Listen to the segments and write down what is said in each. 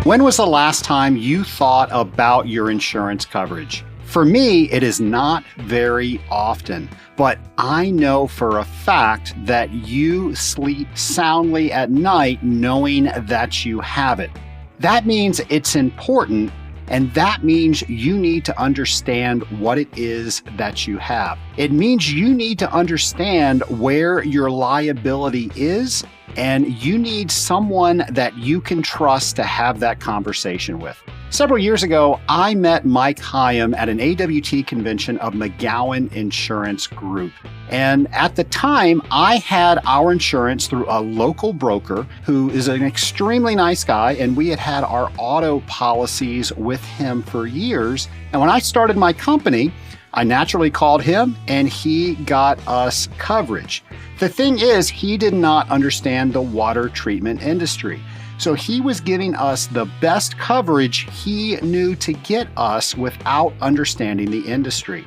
When was the last time you thought about your insurance coverage? For me, it is not very often, but I know for a fact that you sleep soundly at night knowing that you have it. That means it's important, and that means you need to understand what it is that you have. It means you need to understand where your liability is, and you need someone that you can trust to have that conversation with. Several years ago, I met Mike Hyam at an AWT convention of McGowan Insurance Group. And at the time, I had our insurance through a local broker who is an extremely nice guy, and we had our auto policies with him for years. And when I started my company, I naturally called him and he got us coverage. The thing is, he did not understand the water treatment industry. So he was giving us the best coverage he knew to get us without understanding the industry.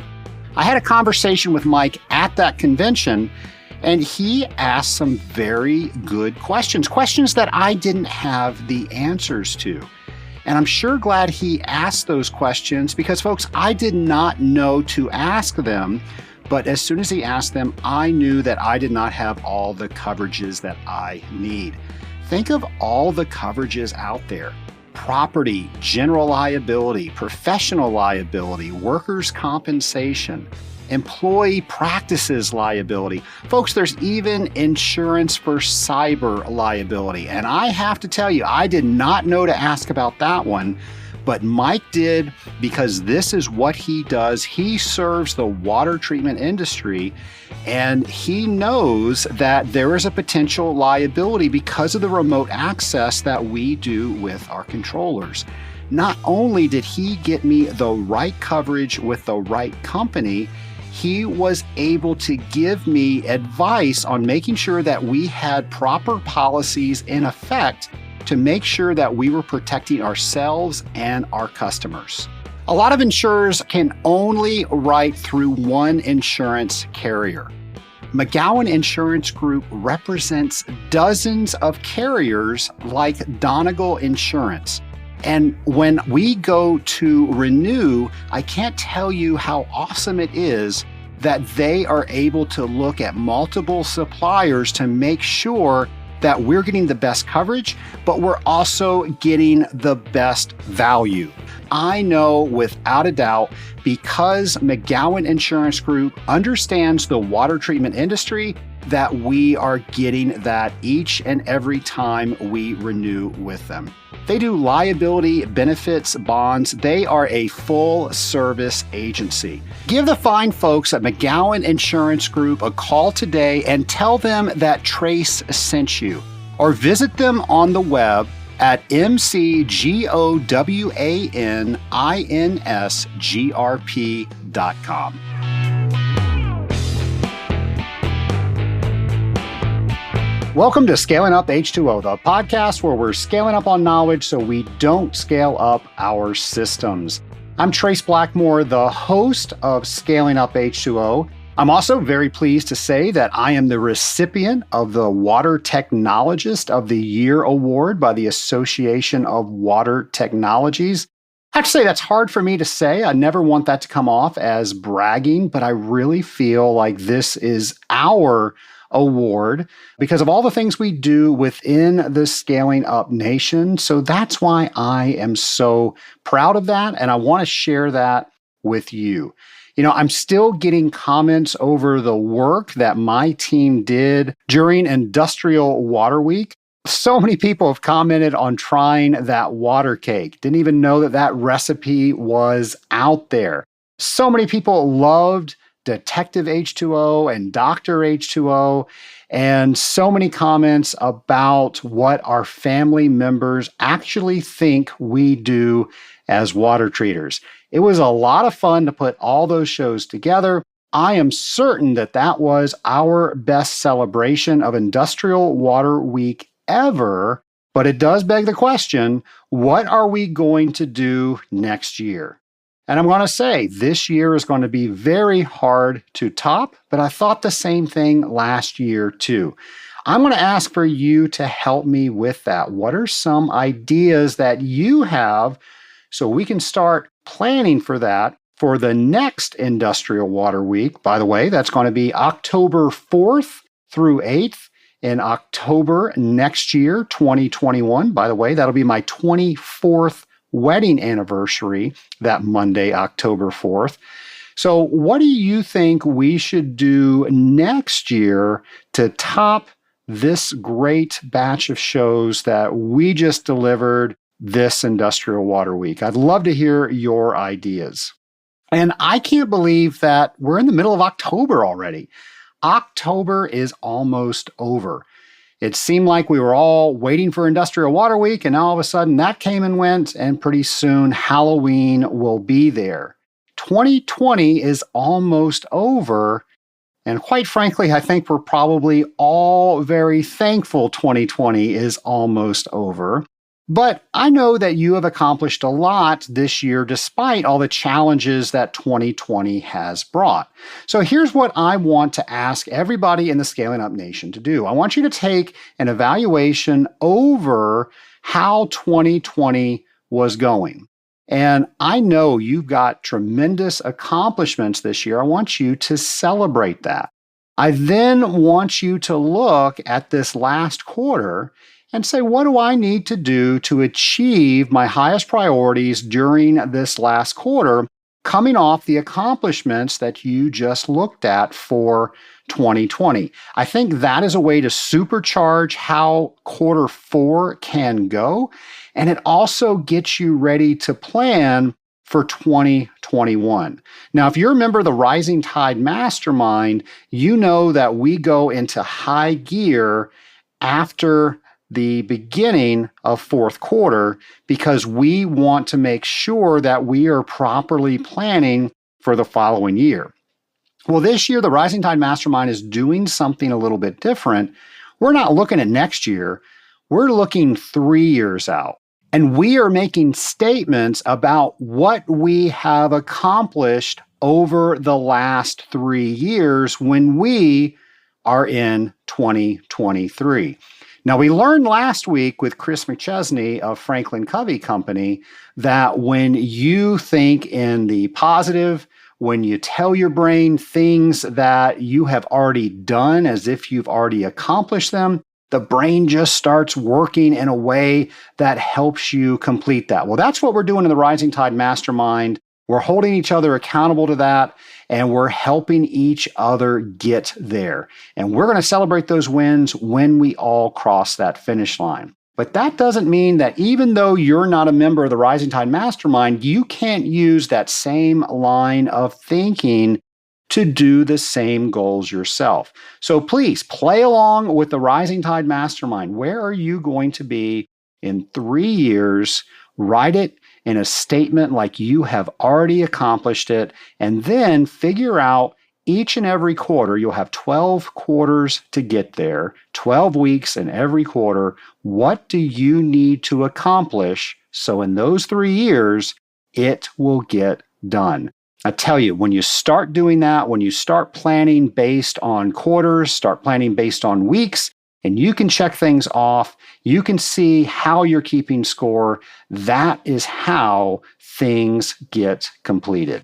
I had a conversation with Mike at that convention, and he asked some very good questions that I didn't have the answers to. And I'm sure glad he asked those questions because, folks, I did not know to ask them. But as soon as he asked them, I knew that I did not have all the coverages that I need. Think of all the coverages out there: property, general liability, professional liability, workers' compensation, employee practices liability. Folks, there's even insurance for cyber liability. And I have to tell you, I did not know to ask about that one, but Mike did, because this is what he does. He serves the water treatment industry, and he knows that there is a potential liability because of the remote access that we do with our controllers. Not only did he get me the right coverage with the right company, he was able to give me advice on making sure that we had proper policies in effect to make sure that we were protecting ourselves and our customers. A lot of insurers can only write through one insurance carrier. McGowan Insurance Group represents dozens of carriers like Donegal Insurance. And when we go to renew, I can't tell you how awesome it is that they are able to look at multiple suppliers to make sure that we're getting the best coverage, but we're also getting the best value. I know without a doubt, because McGowan Insurance Group understands the water treatment industry, that we are getting that each and every time we renew with them. They do liability, benefits, bonds. They are a full service agency. Give the fine folks at McGowan Insurance Group a call today and tell them that Trace sent you. Or visit them on the web at mcgowansgrp.com. Welcome to Scaling Up H2O, the podcast where we're scaling up on knowledge so we don't scale up our systems. I'm Trace Blackmore, the host of Scaling Up H2O. I'm also very pleased to say that I am the recipient of the Water Technologist of the Year Award by the Association of Water Technologies. I have to say that's hard for me to say. I never want that to come off as bragging, but I really feel like this is our award because of all the things we do within the Scaling Up Nation. So that's why I am so proud of that, and I want to share that with you. You know, I'm still getting comments over the work that my team did during Industrial Water Week. So many people have commented on trying that water cake. Didn't even know that that recipe was out there. So many people loved Detective H2O and Dr. H2O, and so many comments about what our family members actually think we do as water treaters. It was a lot of fun to put all those shows together. I am certain that that was our best celebration of Industrial Water Week ever, but it does beg the question, what are we going to do next year? And I'm going to say this year is going to be very hard to top, but I thought the same thing last year too. I'm going to ask for you to help me with that. What are some ideas that you have so we can start planning for that for the next Industrial Water Week? By the way, that's going to be October 4th through 8th in October next year, 2021. By the way, that'll be my 24th wedding anniversary that Monday, October 4th. So what do you think we should do next year to top this great batch of shows that we just delivered this Industrial Water Week? I'd love to hear your ideas. And I can't believe that we're in the middle of October already. October is almost over. It seemed like we were all waiting for Industrial Water Week, and all of a sudden that came and went, and pretty soon Halloween will be there. 2020 is almost over, and quite frankly, I think we're probably all very thankful 2020 is almost over. But I know that you have accomplished a lot this year despite all the challenges that 2020 has brought. So here's what I want to ask everybody in the Scaling Up Nation to do. I want you to take an evaluation over how 2020 was going. And I know you've got tremendous accomplishments this year. I want you to celebrate that. I then want you to look at this last quarter and say, what do I need to do to achieve my highest priorities during this last quarter, coming off the accomplishments that you just looked at for 2020? I think that is a way to supercharge how quarter four can go. And it also gets you ready to plan for 2021. Now, if you're a member of the Rising Tide Mastermind, you know that we go into high gear after the beginning of fourth quarter because we want to make sure that we are properly planning for the following year. Well, this year, the Rising Tide Mastermind is doing something a little bit different. We're not looking at next year. We're looking 3 years out. And we are making statements about what we have accomplished over the last 3 years when we are in 2023. Now, we learned last week with Chris McChesney of Franklin Covey Company that when you think in the positive, when you tell your brain things that you have already done as if you've already accomplished them, the brain just starts working in a way that helps you complete that. Well, that's what we're doing in the Rising Tide Mastermind. We're holding each other accountable to that, and we're helping each other get there. And we're going to celebrate those wins when we all cross that finish line. But that doesn't mean that even though you're not a member of the Rising Tide Mastermind, you can't use that same line of thinking to do the same goals yourself. So please play along with the Rising Tide Mastermind. Where are you going to be in 3 years? Write it in a statement like you have already accomplished it, and then figure out each and every quarter. You'll have 12 quarters to get there, 12 weeks in every quarter. What do you need to accomplish so in those 3 years, it will get done? I tell you, when you start doing that, when you start planning based on quarters, start planning based on weeks, and you can check things off, you can see how you're keeping score. That is how things get completed.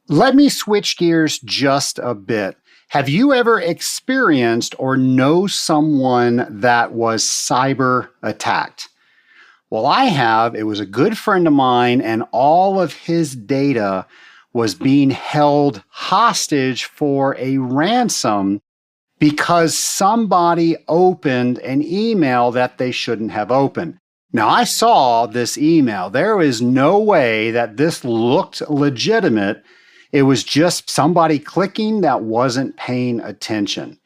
Let me switch gears just a bit. Have you ever experienced or know someone that was cyber attacked? Well, I have. It was a good friend of mine, and all of his data was being held hostage for a ransom because somebody opened an email that they shouldn't have opened. Now, I saw this email. There is no way that this looked legitimate. It was just somebody clicking that wasn't paying attention.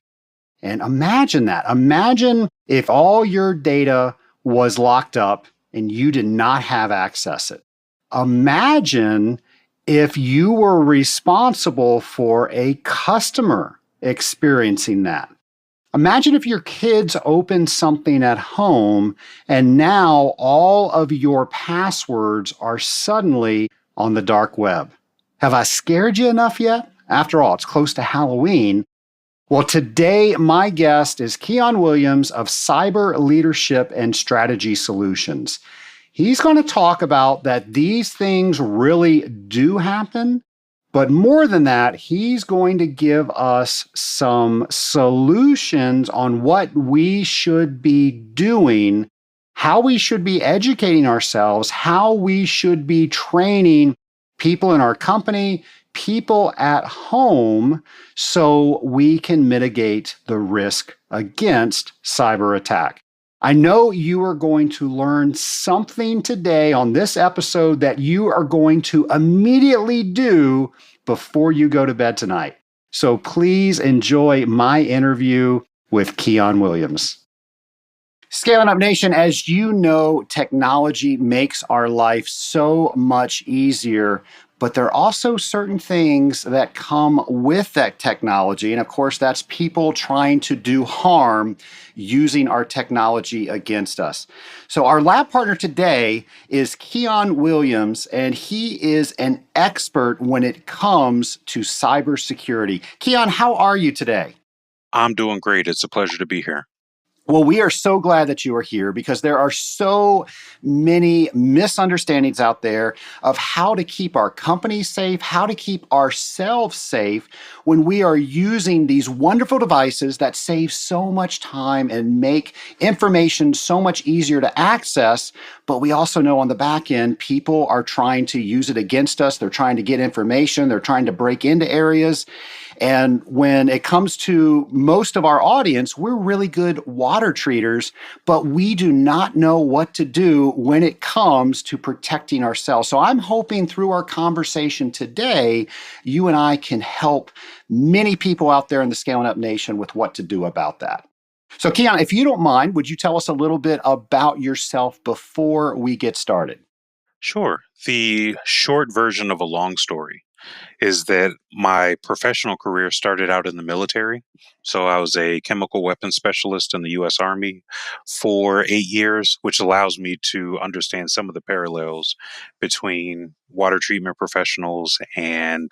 And imagine that. Imagine if all your data was locked up and you did not have access to it. Imagine if you were responsible for a customer experiencing that. Imagine if your kids opened something at home and now all of your passwords are suddenly on the dark web. Have I scared you enough yet? After all, it's close to Halloween. Well, today my guest is Keon Williams of Cyber Leadership and Strategy Solutions. He's going to talk about that these things really do happen, but more than that, he's going to give us some solutions on what we should be doing, how we should be educating ourselves, how we should be training people in our company, people at home, so we can mitigate the risk against cyber attack. I know you are going to learn something today on this episode that you are going to immediately do before you go to bed tonight. So please enjoy my interview with Keon Williams. Scaling Up Nation, as you know, technology makes our life so much easier, but there are also certain things that come with that technology. And of course, that's people trying to do harm using our technology against us. So our lab partner today is Keon Williams, and he is an expert when it comes to cybersecurity. Keon, how are you today? I'm doing great. It's a pleasure to be here. Well, we are so glad that you are here because there are so many misunderstandings out there of how to keep our company safe, how to keep ourselves safe when we are using these wonderful devices that save so much time and make information so much easier to access. But we also know on the back end, people are trying to use it against us. They're trying to get information. They're trying to break into areas. And when it comes to most of our audience, we're really good water treaters, but we do not know what to do when it comes to protecting ourselves. So I'm hoping through our conversation today, you and I can help many people out there in the Scaling Up Nation with what to do about that. So Keon, if you don't mind, would you tell us a little bit about yourself before we get started? Sure. The short version of a long story is that my professional career started out in the military. So I was a chemical weapons specialist in the U.S. Army for 8 years, which allows me to understand some of the parallels between water treatment professionals and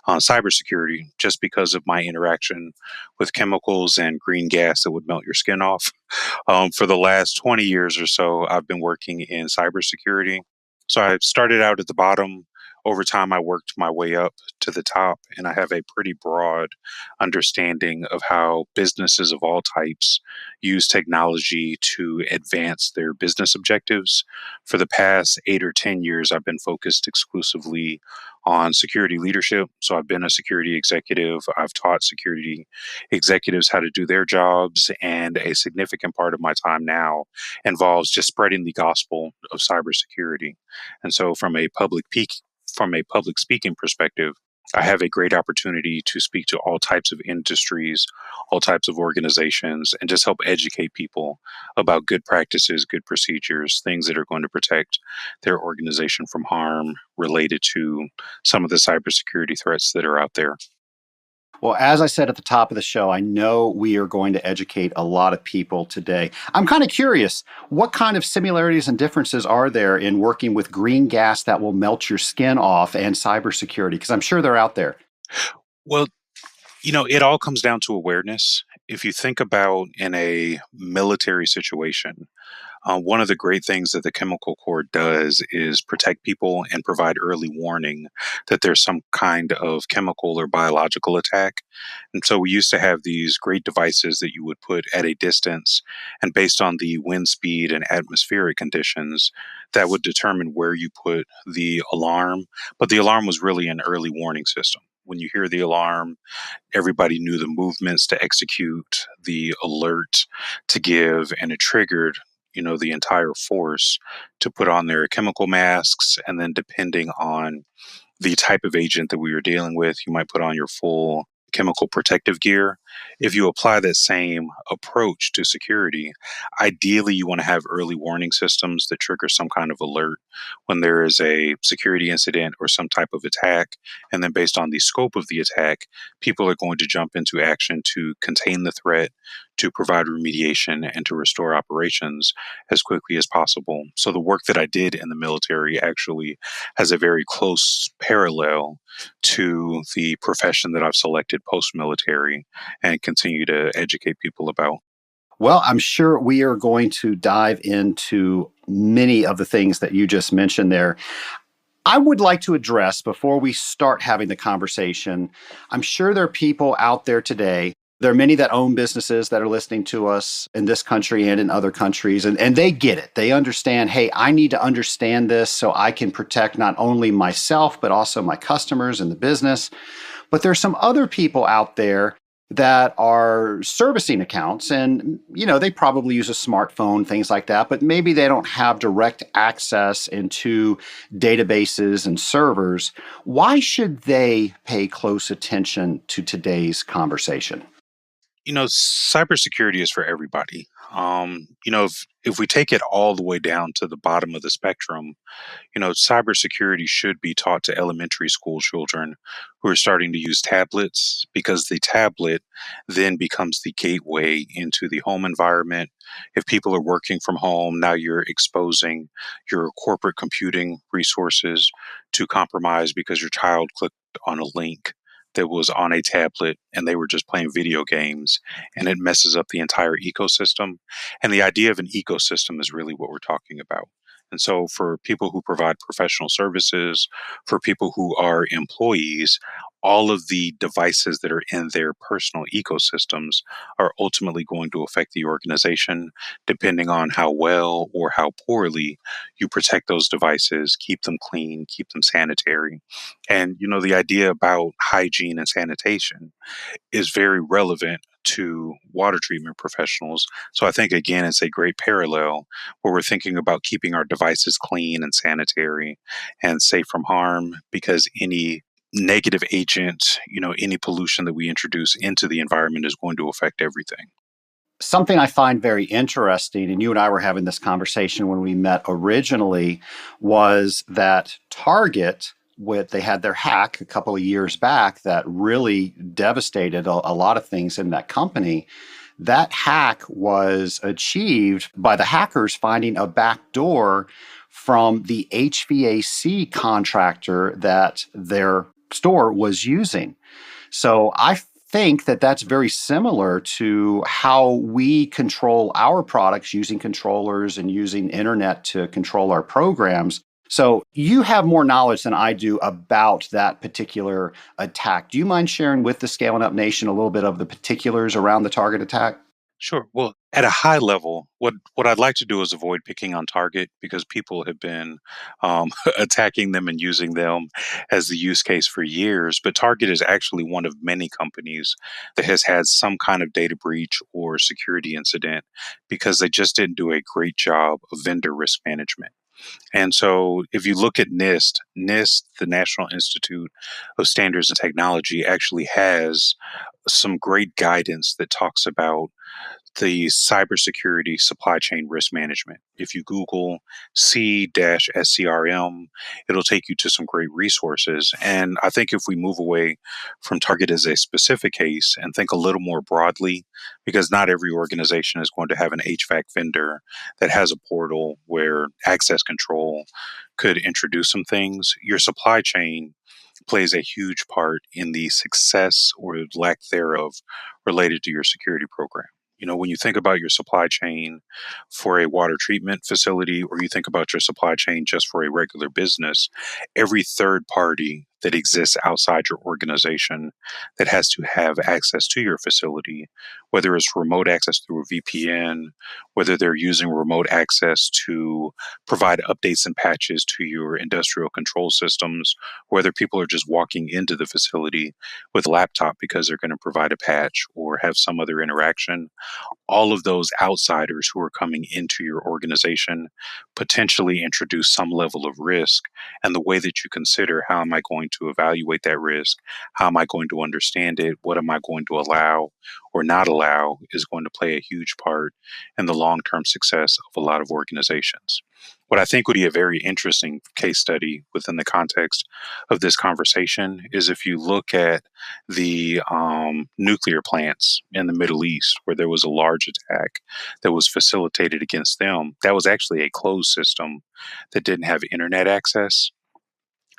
cybersecurity, just because of my interaction with chemicals and green gas that would melt your skin off. For the last 20 years or so, I've been working in cybersecurity. So I started out at the bottom. Over time, I worked my way up to the top, and I have a pretty broad understanding of how businesses of all types use technology to advance their business objectives. For the past 8 or 10 years, I've been focused exclusively on security leadership. So I've been a security executive. I've taught security executives how to do their jobs, and a significant part of my time now involves just spreading the gospel of cybersecurity. And so, from a public speaking perspective, I have a great opportunity to speak to all types of industries, all types of organizations, and just help educate people about good practices, good procedures, things that are going to protect their organization from harm related to some of the cybersecurity threats that are out there. Well, as I said at the top of the show, I know we are going to educate a lot of people today. I'm kind of curious, what kind of similarities and differences are there in working with green gas that will melt your skin off and cybersecurity? Because I'm sure they're out there. Well, it all comes down to awareness. If you think about in a military situation, one of the great things that the Chemical Corps does is protect people and provide early warning that there's some kind of chemical or biological attack. And so we used to have these great devices that you would put at a distance, and based on the wind speed and atmospheric conditions, that would determine where you put the alarm. But the alarm was really an early warning system. When you hear the alarm, everybody knew the movements to execute, the alert to give, and it triggered the entire force to put on their chemical masks. And then, depending on the type of agent that we were dealing with, you might put on your full chemical protective gear. If you apply that same approach to security, ideally you want to have early warning systems that trigger some kind of alert when there is a security incident or some type of attack. And then, based on the scope of the attack, people are going to jump into action to contain the threat, to provide remediation, and to restore operations as quickly as possible. So the work that I did in the military actually has a very close parallel to the profession that I've selected post military and continue to educate people about. Well, I'm sure we are going to dive into many of the things that you just mentioned there. I would like to address before we start having the conversation. I'm sure there are people out there today. There are many that own businesses that are listening to us in this country and in other countries, and they get it. They understand, hey, I need to understand this so I can protect not only myself, but also my customers and the business. But there's some other people out there that are servicing accounts and they probably use a smartphone, things like that, but maybe they don't have direct access into databases and servers. Why should they pay close attention to today's conversation? Cybersecurity is for everybody. If we take it all the way down to the bottom of the spectrum, cybersecurity should be taught to elementary school children who are starting to use tablets, because the tablet then becomes the gateway into the home environment. If people are working from home, now you're exposing your corporate computing resources to compromise because your child clicked on a link that was on a tablet and they were just playing video games, and it messes up the entire ecosystem. And the idea of an ecosystem is really what we're talking about. And so, for people who provide professional services, for people who are employees, all of the devices that are in their personal ecosystems are ultimately going to affect the organization, depending on how well or how poorly you protect those devices, keep them clean, keep them sanitary. And, the idea about hygiene and sanitation is very relevant to water treatment professionals. So I think, again, it's a great parallel where we're thinking about keeping our devices clean and sanitary and safe from harm, because any negative agent, any pollution that we introduce into the environment is going to affect everything. Something I find very interesting, and you and I were having this conversation when we met originally, was that Target, they had their hack a couple of years back that really devastated a lot of things in that company. That hack was achieved by the hackers finding a back door from the HVAC contractor that their store was using. So I think that that's very similar to how we control our products using controllers and using internet to control our programs. So you have more knowledge than I do about that particular attack. Do you mind sharing with the Scaling Up Nation a little bit of the particulars around the target attack? Sure. Well, at a high level, what I'd like to do is avoid picking on Target, because people have been attacking them and using them as the use case for years. But Target is actually one of many companies that has had some kind of data breach or security incident because they just didn't do a great job of vendor risk management. And so, if you look at NIST, the National Institute of Standards and Technology, actually has some great guidance that talks about the cybersecurity supply chain risk management. If you Google C-SCRM, it'll take you to some great resources. And I think if we move away from Target as a specific case and think a little more broadly, because not every organization is going to have an HVAC vendor that has a portal where access control could introduce some things, your supply chain plays a huge part in the success or lack thereof related to your security program. When you think about your supply chain for a water treatment facility, or you think about your supply chain just for a regular business, every third party that exists outside your organization that has to have access to your facility, whether it's remote access through a VPN, whether they're using remote access to provide updates and patches to your industrial control systems, whether people are just walking into the facility with a laptop because they're going to provide a patch or have some other interaction, all of those outsiders who are coming into your organization potentially introduce some level of risk. And the way that you consider, how am I going to evaluate that risk? How am I going to understand it? What am I going to allow or not allow, is going to play a huge part in the long term success of a lot of organizations. What I think would be a very interesting case study within the context of this conversation is if you look at the nuclear plants in the Middle East, where there was a large attack that was facilitated against them. That was actually a closed system that didn't have internet access.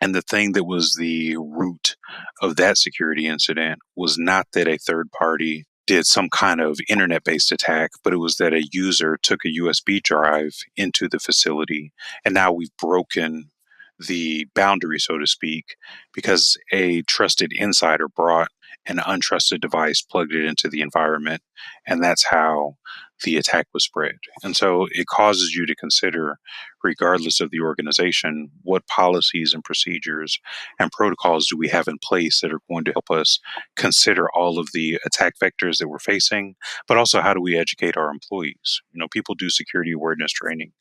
And the thing that was the root of that security incident was not that a third party did some kind of internet based attack, but it was that a user took a USB drive into the facility. And now we've broken the boundary, so to speak, because a trusted insider brought an untrusted device, plugged it into the environment, and that's how the attack was spread. And so it causes you to consider, regardless of the organization, what policies and procedures and protocols do we have in place that are going to help us consider all of the attack vectors that we're facing, but also how do we educate our employees? People do security awareness training,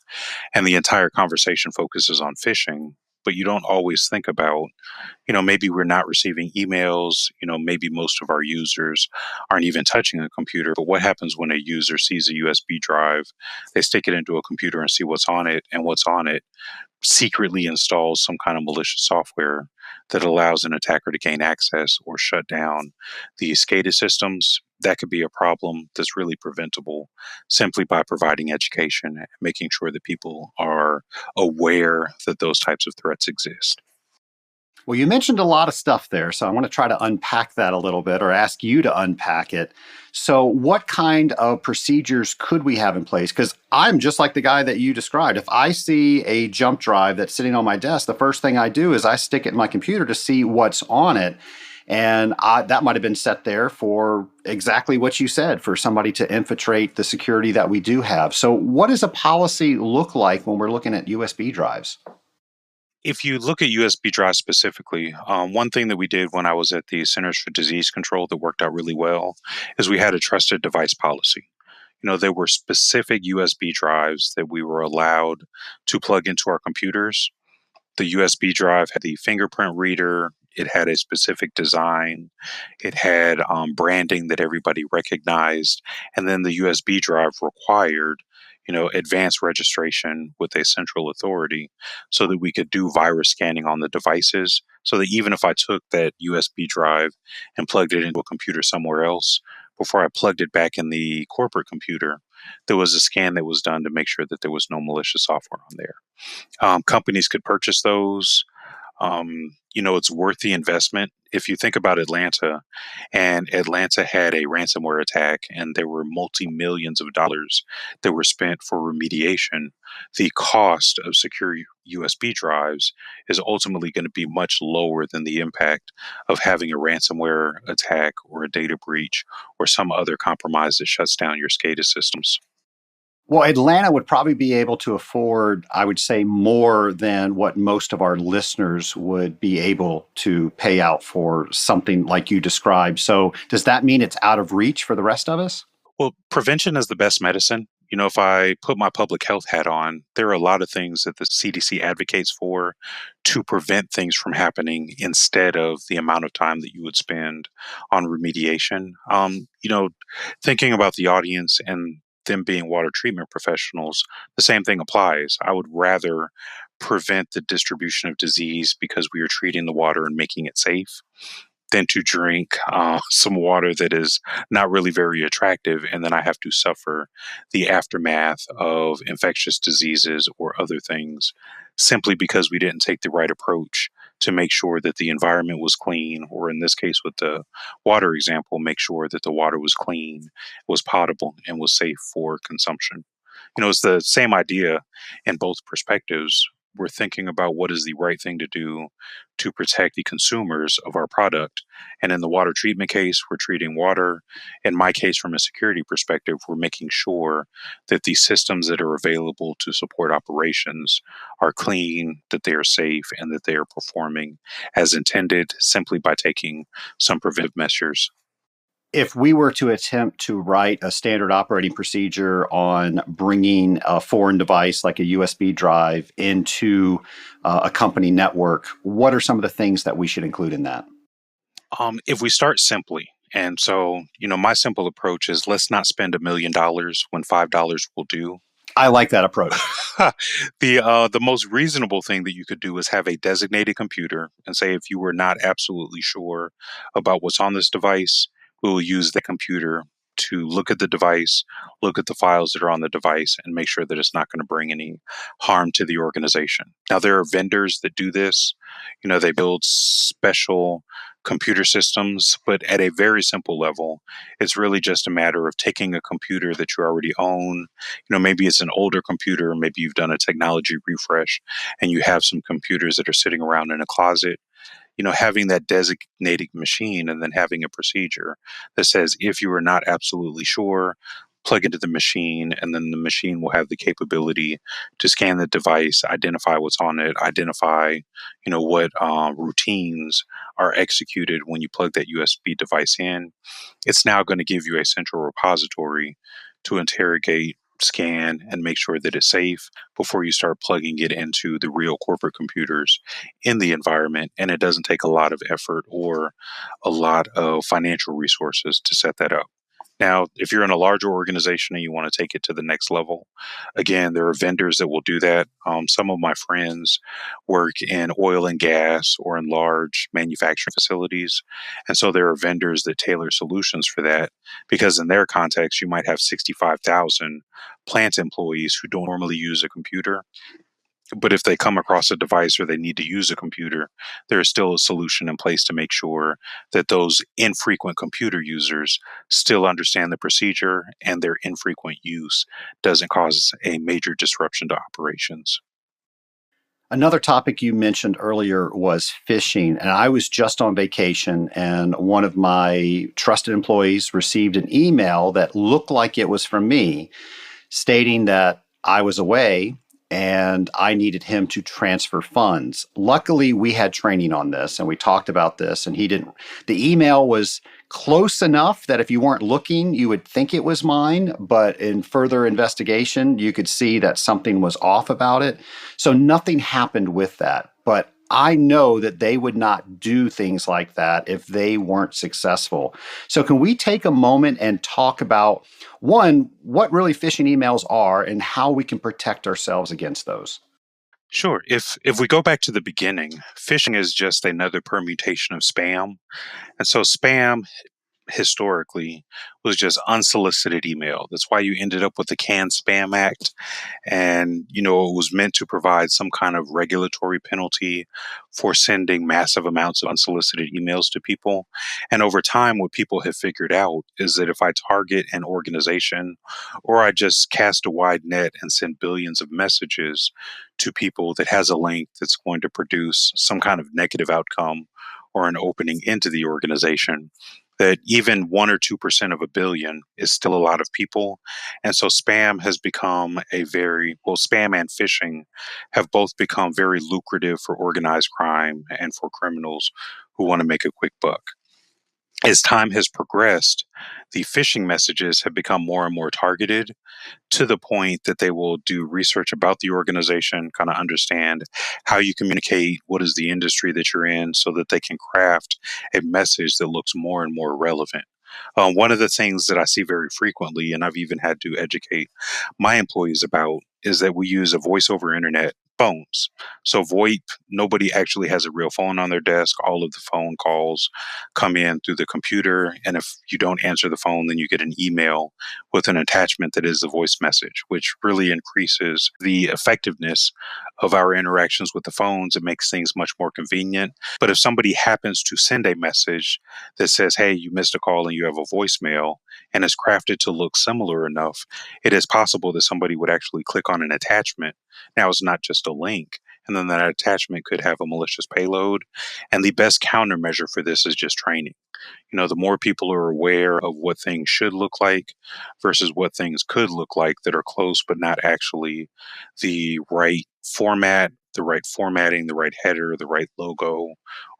and the entire conversation focuses on phishing, but you don't always think about, maybe we're not receiving emails, maybe most of our users aren't even touching a computer, but what happens when a user sees a USB drive, they stick it into a computer and see what's on it, and what's on it secretly installs some kind of malicious software that allows an attacker to gain access or shut down the SCADA systems. That could be a problem that's really preventable simply by providing education and making sure that people are aware that those types of threats exist. Well, you mentioned a lot of stuff there, so I want to try to unpack that a little bit or ask you to unpack it. So, what kind of procedures could we have in place? Because I'm just like the guy that you described. If I see a jump drive that's sitting on my desk, the first thing I do is I stick it in my computer to see what's on it. And that might have been set there for exactly what you said, for somebody to infiltrate the security that we do have. So, what does a policy look like when we're looking at USB drives? If you look at USB drives specifically, one thing that we did when I was at the Centers for Disease Control that worked out really well is we had a trusted device policy. There were specific USB drives that we were allowed to plug into our computers. The USB drive had the fingerprint reader. It had a specific design. It had branding that everybody recognized. And then the USB drive required, advanced registration with a central authority so that we could do virus scanning on the devices. So that even if I took that USB drive and plugged it into a computer somewhere else, before I plugged it back in the corporate computer, there was a scan that was done to make sure that there was no malicious software on there. Companies could purchase those. It's worth the investment. If you think about Atlanta, and Atlanta had a ransomware attack, and there were multi-millions of dollars that were spent for remediation, the cost of secure USB drives is ultimately going to be much lower than the impact of having a ransomware attack or a data breach or some other compromise that shuts down your SCADA systems. Well, Atlanta would probably be able to afford, I would say, more than what most of our listeners would be able to pay out for something like you described. So, does that mean it's out of reach for the rest of us? Well, prevention is the best medicine. If I put my public health hat on, there are a lot of things that the CDC advocates for to prevent things from happening instead of the amount of time that you would spend on remediation. Thinking about the audience and them being water treatment professionals, the same thing applies. I would rather prevent the distribution of disease because we are treating the water and making it safe than to drink some water that is not really very attractive, and then I have to suffer the aftermath of infectious diseases or other things simply because we didn't take the right approach to make sure that the environment was clean, or in this case with the water example, make sure that the water was clean, was potable, and was safe for consumption. It's the same idea in both perspectives. We're thinking about what is the right thing to do to protect the consumers of our product. And in the water treatment case, we're treating water. In my case, from a security perspective, we're making sure that the systems that are available to support operations are clean, that they are safe, and that they are performing as intended simply by taking some preventive measures. If we were to attempt to write a standard operating procedure on bringing a foreign device like a USB drive into a company network, what are some of the things that we should include in that? If we start simply, and so, my simple approach is let's not spend $1 million when $5 will do. I like that approach. The most reasonable thing that you could do is have a designated computer and say, if you were not absolutely sure about what's on this device, we will use the computer to look at the device, look at the files that are on the device, and make sure that it's not going to bring any harm to the organization. Now, there are vendors that do this. They build special computer systems, but at a very simple level, it's really just a matter of taking a computer that you already own. Maybe it's an older computer, maybe you've done a technology refresh, and you have some computers that are sitting around in a closet. Having that designated machine and then having a procedure that says if you are not absolutely sure, plug into the machine, and then the machine will have the capability to scan the device, identify what's on it, identify, what routines are executed when you plug that USB device in. It's now going to give you a central repository to interrogate, scan, and make sure that it's safe before you start plugging it into the real corporate computers in the environment. And it doesn't take a lot of effort or a lot of financial resources to set that up. Now, if you're in a larger organization and you want to take it to the next level, again, there are vendors that will do that. Some of my friends work in oil and gas or in large manufacturing facilities. And so there are vendors that tailor solutions for that because in their context, you might have 65,000 plant employees who don't normally use a computer. But if they come across a device or they need to use a computer, there is still a solution in place to make sure that those infrequent computer users still understand the procedure and their infrequent use doesn't cause a major disruption to operations. Another topic you mentioned earlier was phishing. And I was just on vacation, and one of my trusted employees received an email that looked like it was from me, stating that I was away and I needed him to transfer funds. Luckily, we had training on this and we talked about this, and he didn't. The email was close enough that if you weren't looking, you would think it was mine. But in further investigation, you could see that something was off about it. So nothing happened with that. But I know that they would not do things like that if they weren't successful. So, can we take a moment and talk about one, what really phishing emails are and how we can protect ourselves against those? Sure. If we go back to the beginning, phishing is just another permutation of spam. And so spam historically was just unsolicited email. That's why you ended up with the Can Spam Act. And, it was meant to provide some kind of regulatory penalty for sending massive amounts of unsolicited emails to people. And over time, what people have figured out is that if I target an organization or I just cast a wide net and send billions of messages to people that has a link that's going to produce some kind of negative outcome or an opening into the organization, that even 1 or 2% of a billion is still a lot of people. And so spam has become spam and phishing have both become very lucrative for organized crime and for criminals who want to make a quick buck. As time has progressed, the phishing messages have become more and more targeted to the point that they will do research about the organization, kind of understand how you communicate, what is the industry that you're in, so that they can craft a message that looks more and more relevant. One of the things that I see very frequently, and I've even had to educate my employees about, is that we use a voice over internet phones. So VoIP, nobody actually has a real phone on their desk. All of the phone calls come in through the computer. And if you don't answer the phone, then you get an email with an attachment that is the voice message, which really increases the effectiveness of our interactions with the phones. It makes things much more convenient. But if somebody happens to send a message that says, hey, you missed a call and you have a voicemail, and is crafted to look similar enough, it is possible that somebody would actually click on an attachment. Now, it's not just a link, and then that attachment could have a malicious payload. And the best countermeasure for this is just training. The more people are aware of what things should look like versus what things could look like that are close but not actually the right format, the right formatting, the right header, the right logo,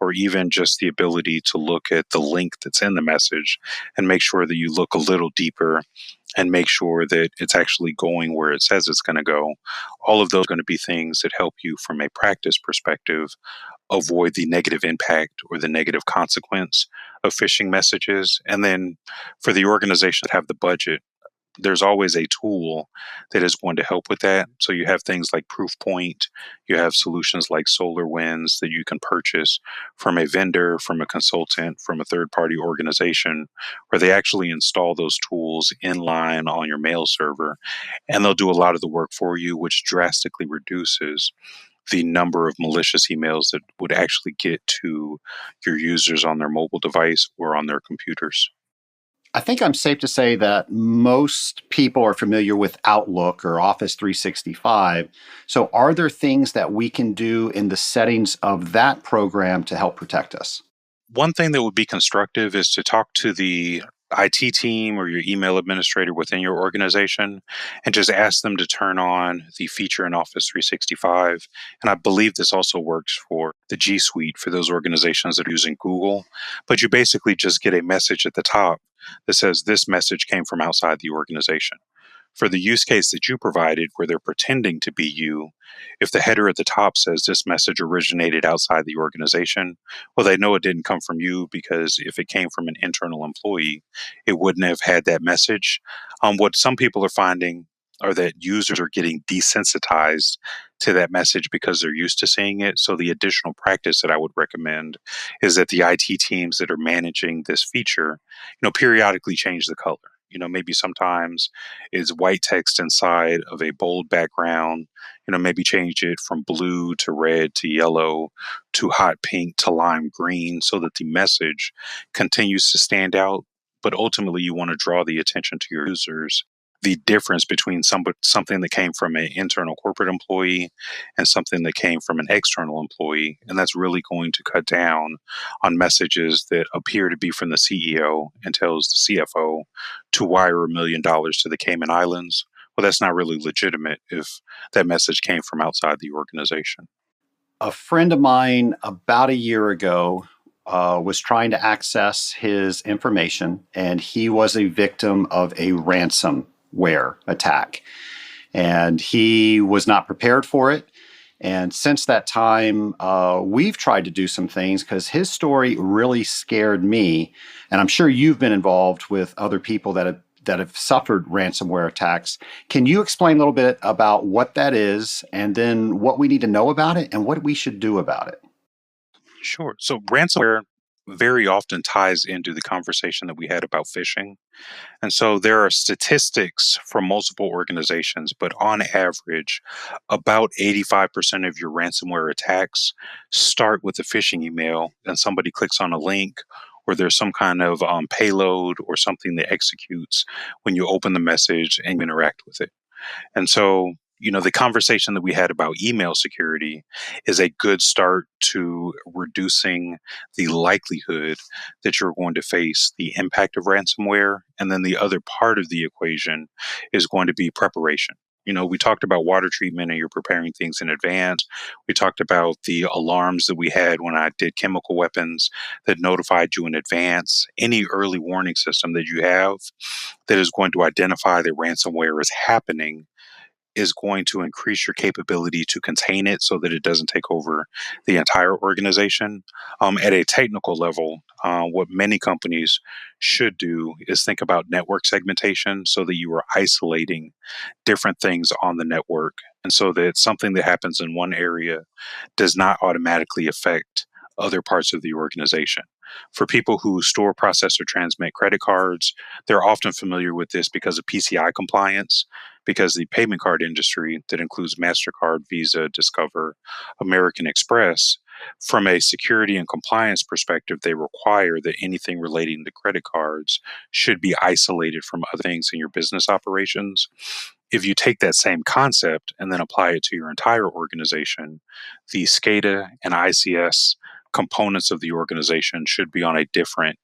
or even just the ability to look at the link that's in the message and make sure that you look a little deeper and make sure that it's actually going where it says it's going to go. All of those are going to be things that help you from a practice perspective avoid the negative impact or the negative consequence of phishing messages. And then for the organizations that have the budget there's always a tool that is going to help with that. So you have things like Proofpoint, you have solutions like SolarWinds that you can purchase from a vendor, from a consultant, from a third party organization, where they actually install those tools in line on your mail server, and they'll do a lot of the work for you, which drastically reduces the number of malicious emails that would actually get to your users on their mobile device or on their computers. I think I'm safe to say that most people are familiar with Outlook or Office 365. So, are there things that we can do in the settings of that program to help protect us? One thing that would be constructive is to talk to the IT team or your email administrator within your organization and just ask them to turn on the feature in Office 365. And I believe this also works for the G Suite for those organizations that are using Google. But you basically just get a message at the top that says this message came from outside the organization. For the use case that you provided, where they're pretending to be you, if the header at the top says this message originated outside the organization, well, they know it didn't come from you, because if it came from an internal employee, it wouldn't have had that message. What some people are finding are that users are getting desensitized to that message because they're used to seeing it. So the additional practice that I would recommend is that the IT teams that are managing this feature, periodically change the color. Maybe sometimes is white text inside of a bold background. Maybe change it from blue to red to yellow to hot pink to lime green, so that the message continues to stand out. But ultimately, you want to draw the attention to your users. The difference between something that came from an internal corporate employee and something that came from an external employee. And that's really going to cut down on messages that appear to be from the CEO and tells the CFO to wire $1 million to the Cayman Islands. Well, that's not really legitimate if that message came from outside the organization. A friend of mine about a year ago was trying to access his information, and he was a victim of a ransomware attack. And he was not prepared for it. And since that time, we've tried to do some things because his story really scared me. And I'm sure you've been involved with other people that have suffered ransomware attacks. Can you explain a little bit about what that is, and then what we need to know about it and what we should do about it? Sure. So ransomware very often ties into the conversation that we had about phishing. And so there are statistics from multiple organizations, but on average, about 85% of your ransomware attacks start with a phishing email, and somebody clicks on a link, or there's some kind of payload or something that executes when you open the message and interact with it. And so, the conversation that we had about email security is a good start to reducing the likelihood that you're going to face the impact of ransomware. And then the other part of the equation is going to be preparation. We talked about water treatment and you're preparing things in advance. We talked about the alarms that we had when I did chemical weapons that notified you in advance. Any early warning system that you have that is going to identify that ransomware is happening is going to increase your capability to contain it so that it doesn't take over the entire organization. At a technical level, what many companies should do is think about network segmentation, so that you are isolating different things on the network, and so that something that happens in one area does not automatically affect other parts of the organization. For people who store, process, or transmit credit cards, they're often familiar with this because of PCI compliance, because the payment card industry, that includes MasterCard, Visa, Discover, American Express, from a security and compliance perspective, they require that anything relating to credit cards should be isolated from other things in your business operations. If you take that same concept and then apply it to your entire organization, the SCADA and ICS components of the organization should be on a different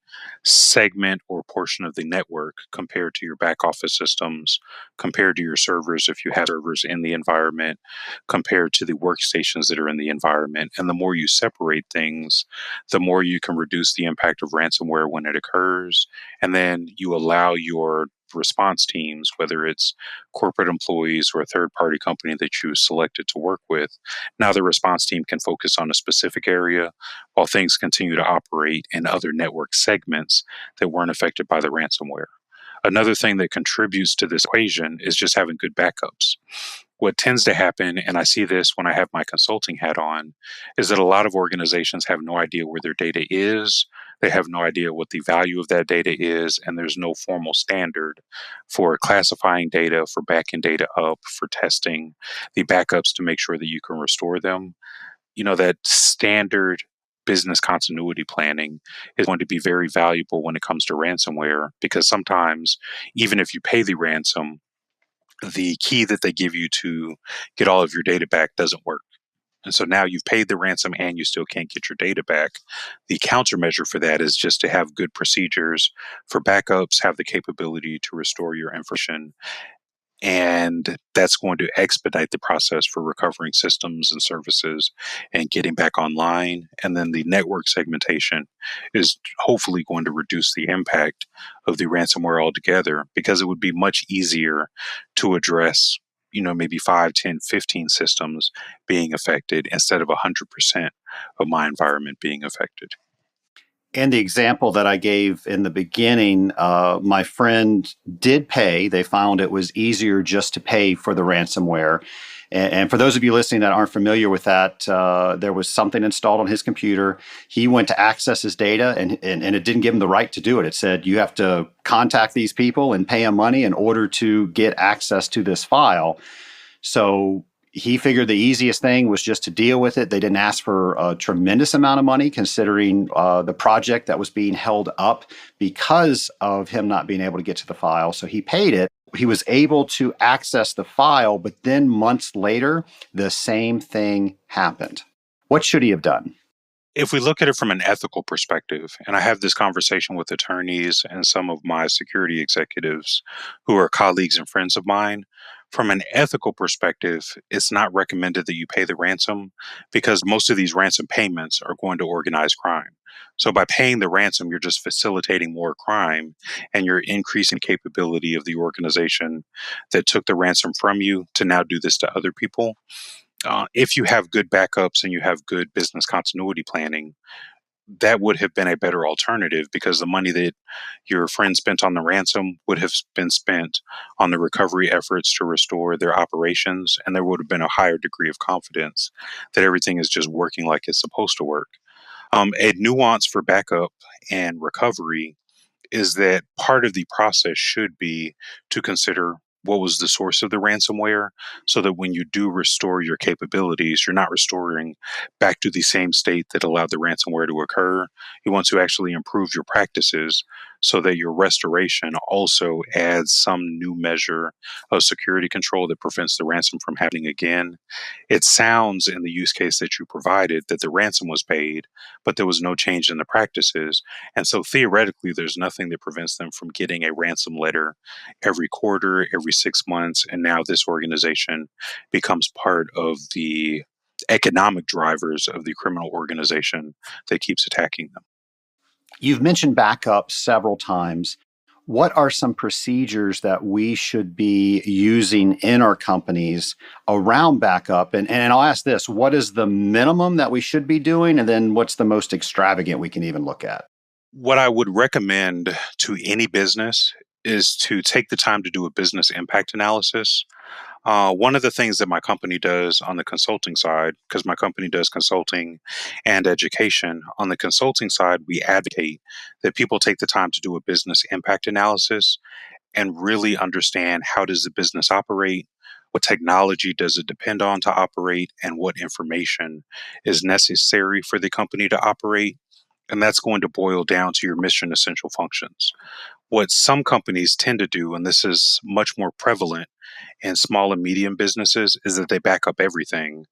segment or portion of the network compared to your back office systems, compared to your servers if you have servers in the environment, compared to the workstations that are in the environment. And the more you separate things, the more you can reduce the impact of ransomware when it occurs. And then you allow your response teams, whether it's corporate employees or a third party company that you selected to work with, now the response team can focus on a specific area while things continue to operate in other network segments that weren't affected by the ransomware. Another thing that contributes to this equation is just having good backups. What tends to happen, and I see this when I have my consulting hat on, is that a lot of organizations have no idea where their data is. They have no idea what the value of that data is, and there's no formal standard for classifying data, for backing data up, for testing the backups to make sure that you can restore them. That standard business continuity planning is going to be very valuable when it comes to ransomware, because sometimes, even if you pay the ransom, the key that they give you to get all of your data back doesn't work. And so now you've paid the ransom and you still can't get your data back. The countermeasure for that is just to have good procedures for backups, have the capability to restore your information, and that's going to expedite the process for recovering systems and services and getting back online. And then the network segmentation is hopefully going to reduce the impact of the ransomware altogether, because it would be much easier to address maybe 5, 10, 15 systems being affected instead of 100% of my environment being affected. And the example that I gave in the beginning, my friend did pay. They found it was easier just to pay for the ransomware. And for those of you listening that aren't familiar with that, there was something installed on his computer. He went to access his data, and it didn't give him the right to do it. It said, you have to contact these people and pay them money in order to get access to this file. So he figured the easiest thing was just to deal with it. They didn't ask for a tremendous amount of money, considering the project that was being held up because of him not being able to get to the file. So he paid it. He was able to access the file, but then months later, the same thing happened. What should he have done? If we look at it from an ethical perspective, and I have this conversation with attorneys and some of my security executives who are colleagues and friends of mine, from an ethical perspective, it's not recommended that you pay the ransom, because most of these ransom payments are going to organized crime. So by paying the ransom, you're just facilitating more crime, and you're increasing the capability of the organization that took the ransom from you to now do this to other people. If you have good backups and you have good business continuity planning, that would have been a better alternative, because the money that your friend spent on the ransom would have been spent on the recovery efforts to restore their operations, and there would have been a higher degree of confidence that everything is just working like it's supposed to work. A nuance for backup and recovery is that part of the process should be to consider what was the source of the ransomware, so that when you do restore your capabilities, you're not restoring back to the same state that allowed the ransomware to occur. You want to actually improve your practices so that your restoration also adds some new measure of security control that prevents the ransom from happening again. It sounds, in the use case that you provided, that the ransom was paid, but there was no change in the practices. And so theoretically, there's nothing that prevents them from getting a ransom letter every quarter, every 6 months. And now this organization becomes part of the economic drivers of the criminal organization that keeps attacking them. You've mentioned backup several times. What are some procedures that we should be using in our companies around backup? And I'll ask this, what is the minimum that we should be doing? And then what's the most extravagant we can even look at? What I would recommend to any business is to take the time to do a business impact analysis. One of the things that my company does on the consulting side, because my company does consulting and education, on the consulting side, we advocate that people take the time to do a business impact analysis and really understand, how does the business operate? What technology does it depend on to operate? And what information is necessary for the company to operate? And that's going to boil down to your mission essential functions. What some companies tend to do, and this is much more prevalent in small and medium businesses, is that they back up everything.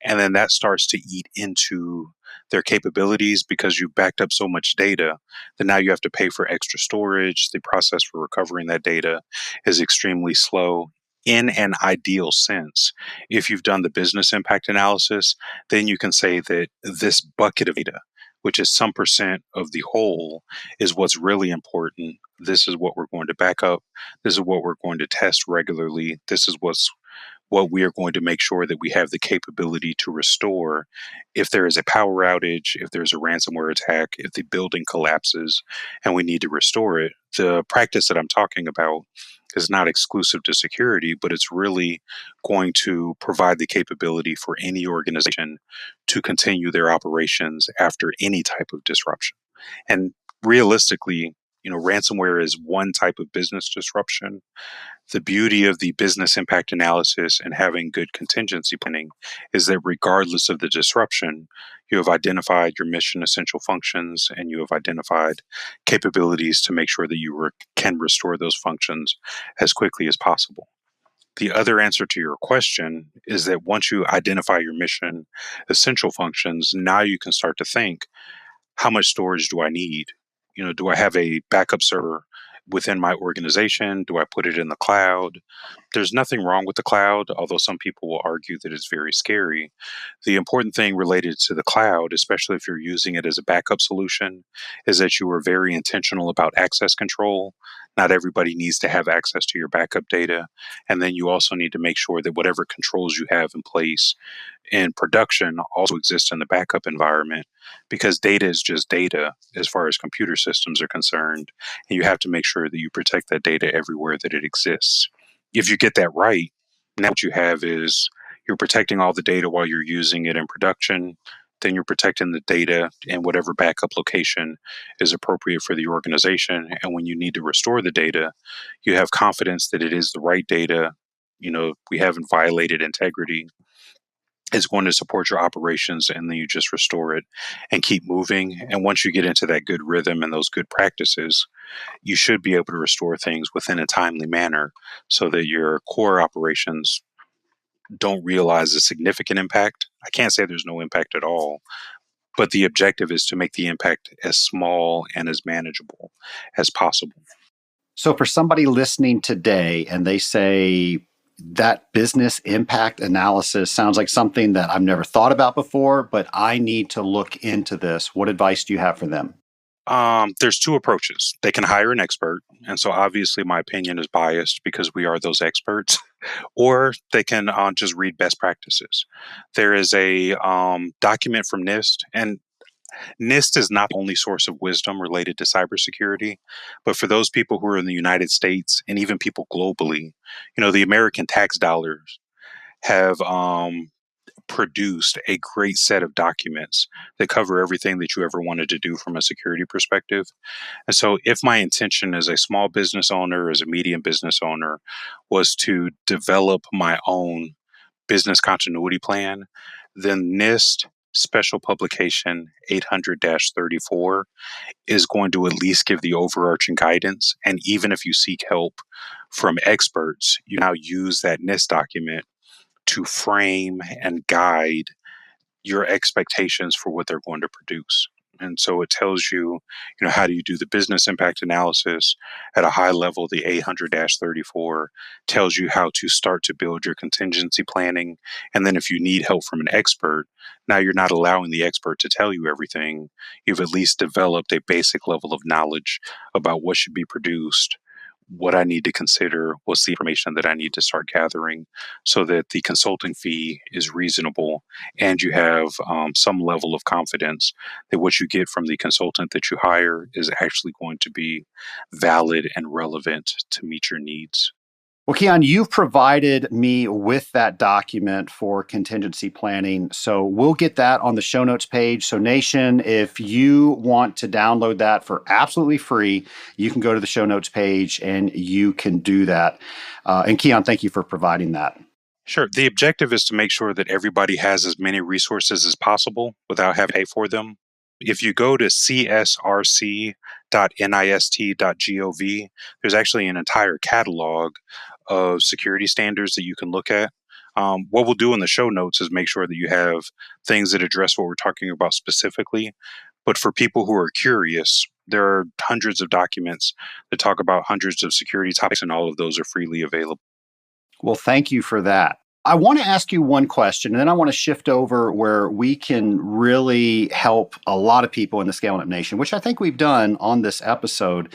And then that starts to eat into their capabilities, because you've backed up so much data that now you have to pay for extra storage. The process for recovering that data is extremely slow. In an ideal sense, if you've done the business impact analysis, then you can say that this bucket of data, which is some percent of the whole, is what's really important. This is what we're going to back up. This is what we're going to test regularly. This is what's what we are going to make sure that we have the capability to restore if there is a power outage, if there's a ransomware attack, if the building collapses and we need to restore it. The practice that I'm talking about is not exclusive to security, but it's really going to provide the capability for any organization to continue their operations after any type of disruption. And realistically, ransomware is one type of business disruption. The beauty of the business impact analysis and having good contingency planning is that regardless of the disruption, you have identified your mission essential functions and you have identified capabilities to make sure that you can restore those functions as quickly as possible. The other answer to your question is that once you identify your mission essential functions, now you can start to think, how much storage do I need? Do I have a backup server within my organization? Do I put it in the cloud? There's nothing wrong with the cloud, although some people will argue that it's very scary. The important thing related to the cloud, especially if you're using it as a backup solution, is that you are very intentional about access control. Not everybody needs to have access to your backup data. And then you also need to make sure that whatever controls you have in place in production also exist in the backup environment, because data is just data as far as computer systems are concerned. And you have to make sure that you protect that data everywhere that it exists. If you get that right, now what you have is you're protecting all the data while you're using it in production. Then you're protecting the data in whatever backup location is appropriate for the organization. And when you need to restore the data, you have confidence that it is the right data. We haven't violated integrity. It's going to support your operations, and then you just restore it and keep moving. And once you get into that good rhythm and those good practices, you should be able to restore things within a timely manner so that your core operations don't realize a significant impact. I can't say there's no impact at all, but the objective is to make the impact as small and as manageable as possible. So for somebody listening today and they say that business impact analysis sounds like something that I've never thought about before, but I need to look into this, what advice do you have for them? There's two approaches. They can hire an expert. And so obviously my opinion is biased because we are those experts. Or they can just read best practices. There is a document from NIST, and NIST is not the only source of wisdom related to cybersecurity. But for those people who are in the United States and even people globally, the American tax dollars have produced a great set of documents that cover everything that you ever wanted to do from a security perspective. And so if my intention as a small business owner, as a medium business owner, was to develop my own business continuity plan, then NIST Special Publication 800-34 is going to at least give the overarching guidance. And even if you seek help from experts, you now use that NIST document to frame and guide your expectations for what they're going to produce. And so it tells you, how do you do the business impact analysis at a high level? The 800-34 tells you how to start to build your contingency planning. And then if you need help from an expert, now you're not allowing the expert to tell you everything. You've at least developed a basic level of knowledge about what should be produced, what I need to consider, what's the information that I need to start gathering so that the consulting fee is reasonable and you have some level of confidence that what you get from the consultant that you hire is actually going to be valid and relevant to meet your needs. Well, Keon, you've provided me with that document for contingency planning. So we'll get that on the show notes page. So Nation, if you want to download that for absolutely free, you can go to the show notes page and you can do that. And Keon, thank you for providing that. Sure. The objective is to make sure that everybody has as many resources as possible without having to pay for them. If you go to csrc.nist.gov, there's actually an entire catalog of security standards that you can look at. What we'll do in the show notes is make sure that you have things that address what we're talking about specifically. But for people who are curious, there are hundreds of documents that talk about hundreds of security topics, and all of those are freely available. Well, thank you for that. I want to ask you one question, and then I want to shift over where we can really help a lot of people in the Scaling Up Nation, which I think we've done on this episode.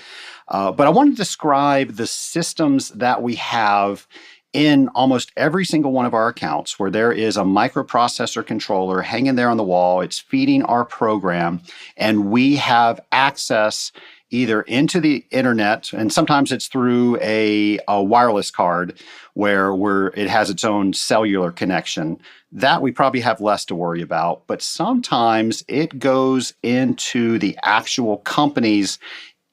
But I want to describe the systems that we have in almost every single one of our accounts where there is a microprocessor controller hanging there on the wall. It's feeding our program, and we have access either into the internet, and sometimes it's through a wireless card where it has its own cellular connection. That we probably have less to worry about. But sometimes it goes into the actual company's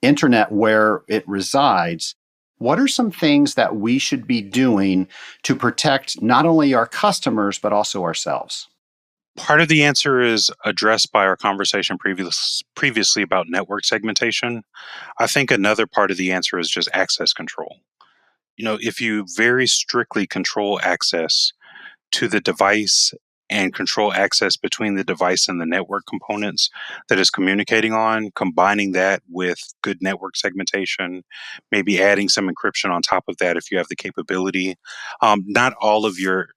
internet where it resides. What are some things that we should be doing to protect not only our customers, but also ourselves? Part of the answer is addressed by our conversation previously about network segmentation. I think another part of the answer is just access control. If you very strictly control access to the device and control access between the device and the network components that is communicating on, combining that with good network segmentation, maybe adding some encryption on top of that if you have the capability. Not all of your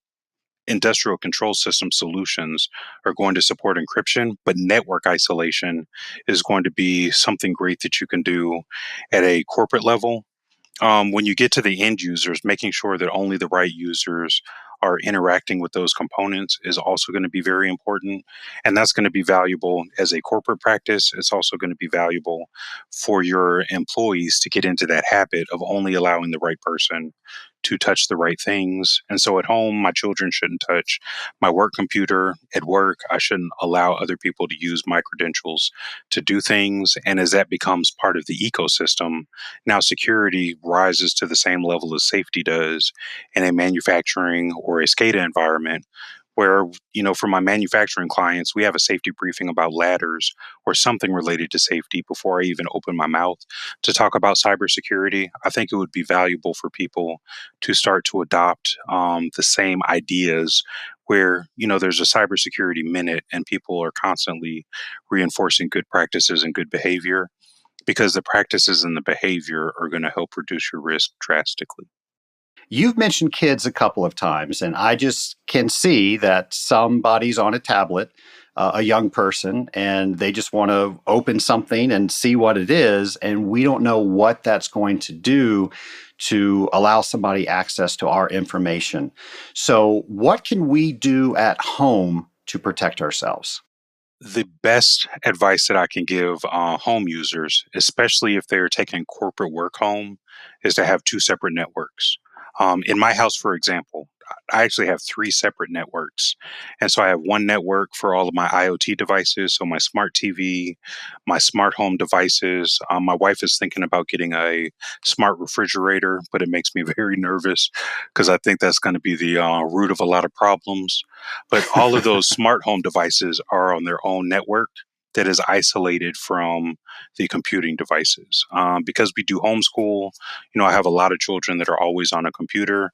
industrial control system solutions are going to support encryption, but network isolation is going to be something great that you can do at a corporate level. When you get to the end users, making sure that only the right users are interacting with those components is also going to be very important. And that's going to be valuable as a corporate practice. It's also going to be valuable for your employees to get into that habit of only allowing the right person to touch the right things. And so at home, my children shouldn't touch my work computer. At work, I shouldn't allow other people to use my credentials to do things. And as that becomes part of the ecosystem, now security rises to the same level as safety does in a manufacturing or a SCADA environment where, for my manufacturing clients, we have a safety briefing about ladders or something related to safety before I even open my mouth to talk about cybersecurity. I think it would be valuable for people to start to adopt the same ideas where, there's a cybersecurity minute and people are constantly reinforcing good practices and good behavior because the practices and the behavior are going to help reduce your risk drastically. You've mentioned kids a couple of times, and I just can see that somebody's on a tablet, a young person, and they just want to open something and see what it is. And we don't know what that's going to do to allow somebody access to our information. So, what can we do at home to protect ourselves? The best advice that I can give home users, especially if they're taking corporate work home, is to have two separate networks. In my house, for example, I actually have three separate networks. And so I have one network for all of my IoT devices, so my smart TV, my smart home devices. My wife is thinking about getting a smart refrigerator, but it makes me very nervous because I think that's going to be the root of a lot of problems. But all of those smart home devices are on their own network that is isolated from the computing devices. Because we do homeschool, I have a lot of children that are always on a computer.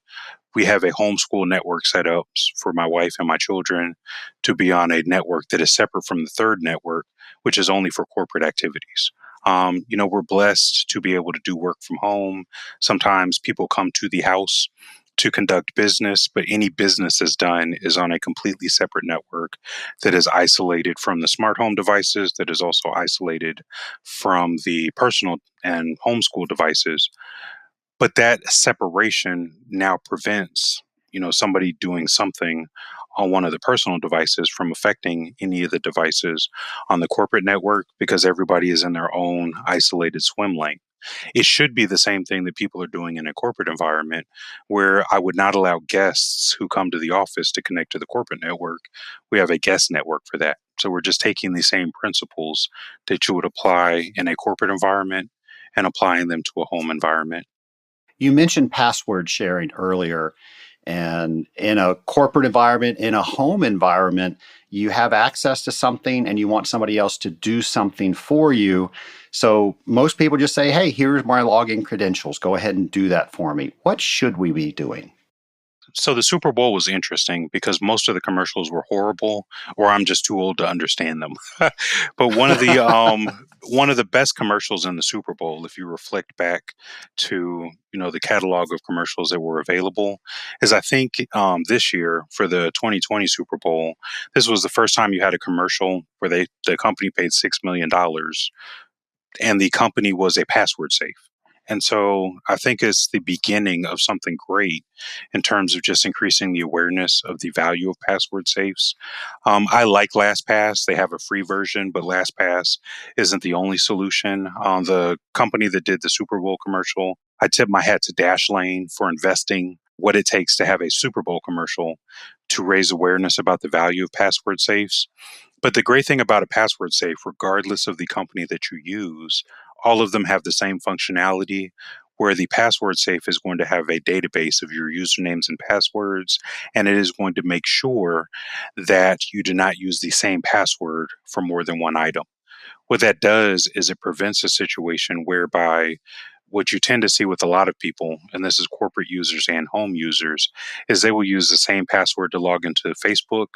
We have a homeschool network set up for my wife and my children to be on a network that is separate from the third network, which is only for corporate activities. We're blessed to be able to do work from home. Sometimes people come to the house to conduct business, but any business is done is on a completely separate network that is isolated from the smart home devices, that is also isolated from the personal and homeschool devices. But that separation now prevents, somebody doing something on one of the personal devices from affecting any of the devices on the corporate network because everybody is in their own isolated swim lane. It should be the same thing that people are doing in a corporate environment where I would not allow guests who come to the office to connect to the corporate network. We have a guest network for that. So we're just taking the same principles that you would apply in a corporate environment and applying them to a home environment. You mentioned password sharing earlier. And in a corporate environment, in a home environment, you have access to something and you want somebody else to do something for you. So most people just say, hey, here's my login credentials. Go ahead and do that for me. What should we be doing? So the Super Bowl was interesting because most of the commercials were horrible, or I'm just too old to understand them. But one of the best commercials in the Super Bowl, if you reflect back to the catalog of commercials that were available, is I think this year for the 2020 Super Bowl, this was the first time you had a commercial where the company paid $6 million, and the company was a password safe. And so I think it's the beginning of something great in terms of just increasing the awareness of the value of password safes. I like LastPass. They have a free version, but LastPass isn't the only solution. The company that did the Super Bowl commercial, I tip my hat to Dashlane for investing what it takes to have a Super Bowl commercial to raise awareness about the value of password safes. But the great thing about a password safe, regardless of the company that you use, all of them have the same functionality where the password safe is going to have a database of your usernames and passwords, and it is going to make sure that you do not use the same password for more than one item. What that does is it prevents a situation whereby what you tend to see with a lot of people, and this is corporate users and home users, is they will use the same password to log into Facebook,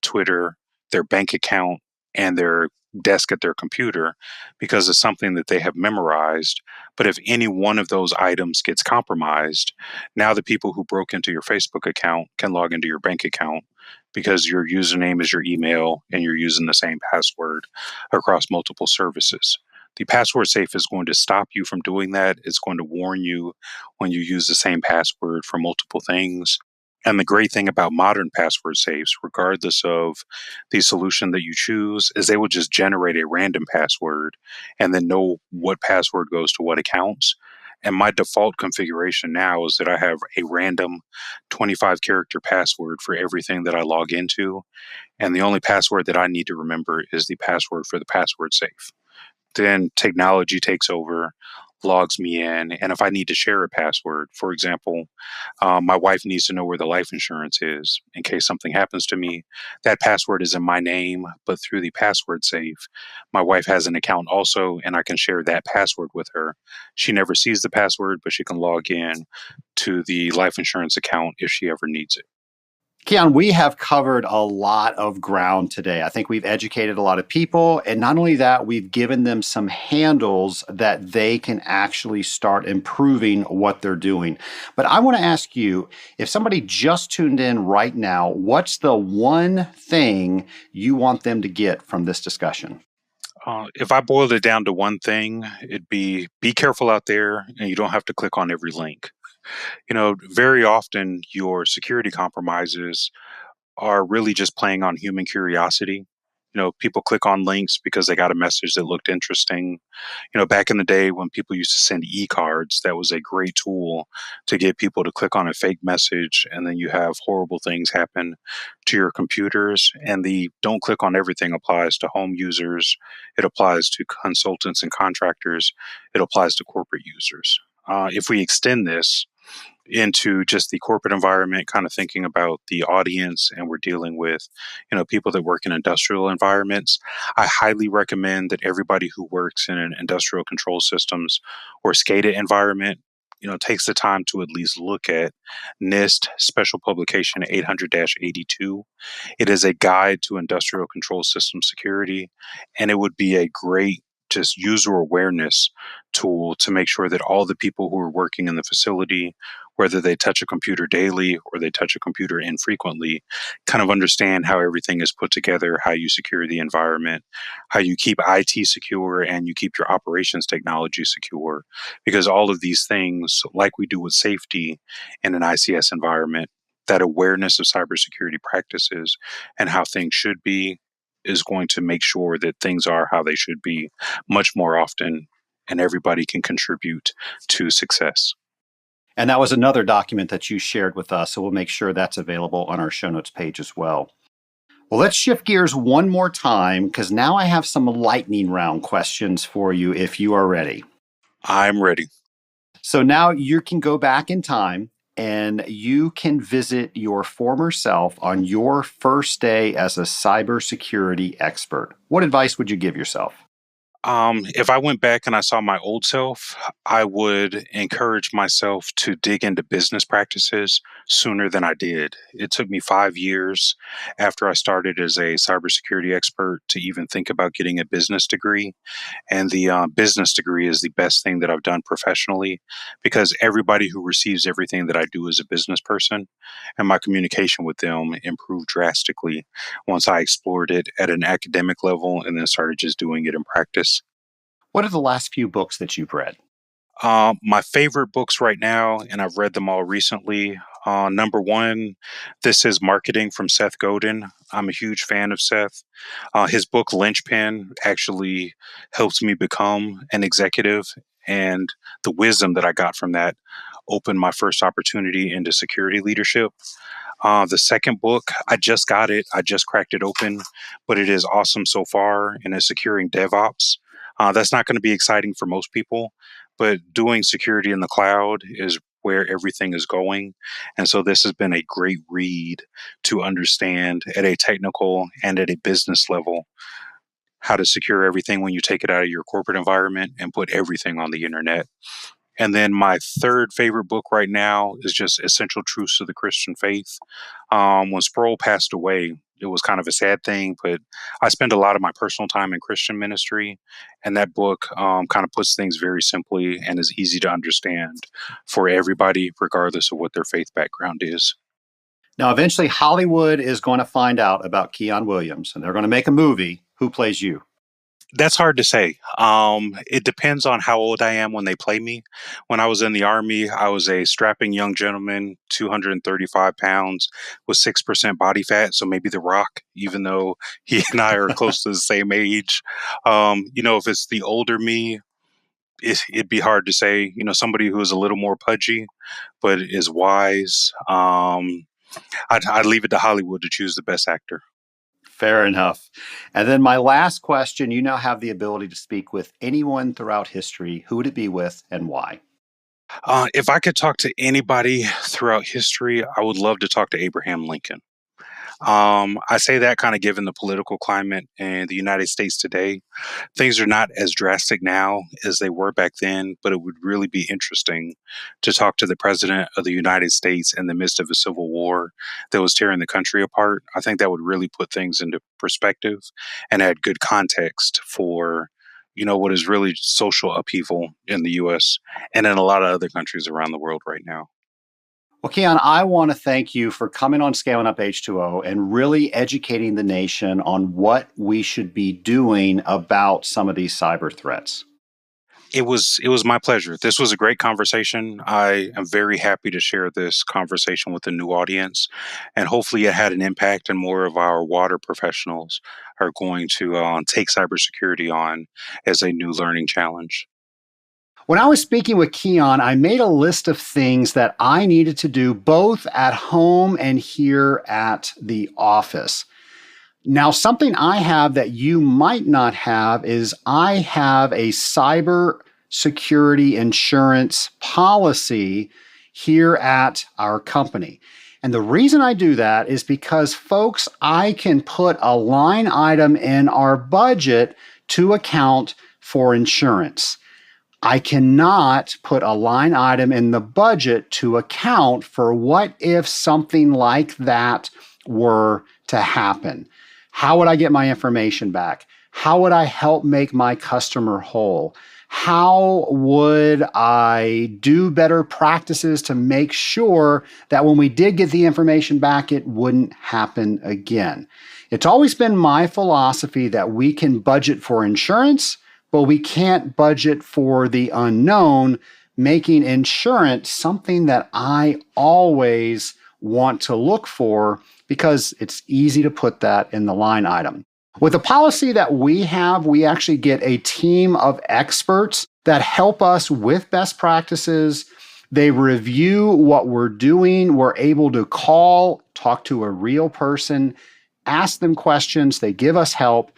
Twitter, their bank account, and their desk at their computer because it's something that they have memorized. But if any one of those items gets compromised, now the people who broke into your Facebook account can log into your bank account because your username is your email and you're using the same password across multiple services. The password safe is going to stop you from doing that. It's going to warn you when you use the same password for multiple things. And the great thing about modern password safes, regardless of the solution that you choose, is they will just generate a random password and then know what password goes to what accounts. And my default configuration now is that I have a random 25 character password for everything that I log into. And the only password that I need to remember is the password for the password safe. Then technology takes over, logs me in. And if I need to share a password, for example, my wife needs to know where the life insurance is in case something happens to me. That password is in my name, but through the password safe, my wife has an account also, and I can share that password with her. She never sees the password, but she can log in to the life insurance account if she ever needs it. Keon, we have covered a lot of ground today. I think we've educated a lot of people. And not only that, we've given them some handles that they can actually start improving what they're doing. But I want to ask you, if somebody just tuned in right now, what's the one thing you want them to get from this discussion? If I boiled it down to one thing, it'd be careful out there and you don't have to click on every link. Very often your security compromises are really just playing on human curiosity. People click on links because they got a message that looked interesting. Back in the day when people used to send e-cards, that was a great tool to get people to click on a fake message, and then you have horrible things happen to your computers. And the don't click on everything applies to home users, it applies to consultants and contractors, it applies to corporate users. If we extend this into just the corporate environment, kind of thinking about the audience, and we're dealing with, people that work in industrial environments, I highly recommend that everybody who works in an industrial control systems or SCADA environment, takes the time to at least look at NIST Special Publication 800-82. It is a guide to industrial control system security, and it would be a great just user awareness tool to make sure that all the people who are working in the facility, whether they touch a computer daily or they touch a computer infrequently, kind of understand how everything is put together, how you secure the environment, how you keep IT secure, and you keep your operations technology secure. Because all of these things, like we do with safety in an ICS environment, that awareness of cybersecurity practices and how things should be is going to make sure that things are how they should be much more often, and everybody can contribute to success. And that was another document that you shared with us. So we'll make sure that's available on our show notes page as well. Well, let's shift gears one more time because now I have some lightning round questions for you if you are ready. I'm ready. So now you can go back in time and you can visit your former self on your first day as a cybersecurity expert. What advice would you give yourself? If I went back and I saw my old self, I would encourage myself to dig into business practices sooner than I did. It took me 5 years after I started as a cybersecurity expert to even think about getting a business degree. And the business degree is the best thing that I've done professionally because everybody who receives everything that I do as a business person, and my communication with them improved drastically once I explored it at an academic level and then started just doing it in practice. What are the last few books that you've read? My favorite books right now, and I've read them all recently. Number one, This is Marketing from Seth Godin. I'm a huge fan of Seth. His book, Linchpin, actually helped me become an executive, and the wisdom that I got from that opened my first opportunity into security leadership. The second book, I just got it. I just cracked it open, but it is awesome so far, and it's securing DevOps. That's not going to be exciting for most people, but doing security in the cloud is where everything is going. And so this has been a great read to understand at a technical and at a business level how to secure everything when you take it out of your corporate environment and put everything on the internet. And then my third favorite book right now is just Essential Truths of the Christian Faith. When Sproul passed away, it was kind of a sad thing, but I spend a lot of my personal time in Christian ministry, and that book kind of puts things very simply and is easy to understand for everybody, regardless of what their faith background is. Now, eventually, Hollywood is going to find out about Keon Williams, and they're going to make a movie. Who plays you? That's hard to say. It depends on how old I am when they play me. When I was in the Army, I was a strapping young gentleman, 235 pounds, with 6% body fat. So maybe The Rock, even though he and I are close to the same age. If it's the older me, it'd be hard to say. Somebody who is a little more pudgy, but is wise. I'd leave it to Hollywood to choose the best actor. Fair enough. And then my last question, you now have the ability to speak with anyone throughout history. Who would it be with and why? If I could talk to anybody throughout history, I would love to talk to Abraham Lincoln. I say that kind of given the political climate in the United States today. Things are not as drastic now as they were back then, but it would really be interesting to talk to the president of the United States in the midst of a civil war that was tearing the country apart. I think that would really put things into perspective and add good context for what is really social upheaval in the US and in a lot of other countries around the world right now. Well, Keon, I want to thank you for coming on Scaling Up H2O and really educating the nation on what we should be doing about some of these cyber threats. It was my pleasure. This was a great conversation. I am very happy to share this conversation with a new audience, and hopefully it had an impact, and more of our water professionals are going to take cybersecurity on as a new learning challenge. When I was speaking with Keon, I made a list of things that I needed to do both at home and here at the office. Now, something I have that you might not have is I have a cyber security insurance policy here at our company. And the reason I do that is because, folks, I can put a line item in our budget to account for insurance. I cannot put a line item in the budget to account for what if something like that were to happen. How would I get my information back? How would I help make my customer whole? How would I do better practices to make sure that when we did get the information back, it wouldn't happen again? It's always been my philosophy that we can budget for insurance, but we can't budget for the unknown, making insurance something that I always want to look for because it's easy to put that in the line item. With the policy that we have, we actually get a team of experts that help us with best practices. They review what we're doing. We're able to call, talk to a real person, ask them questions. They give us help.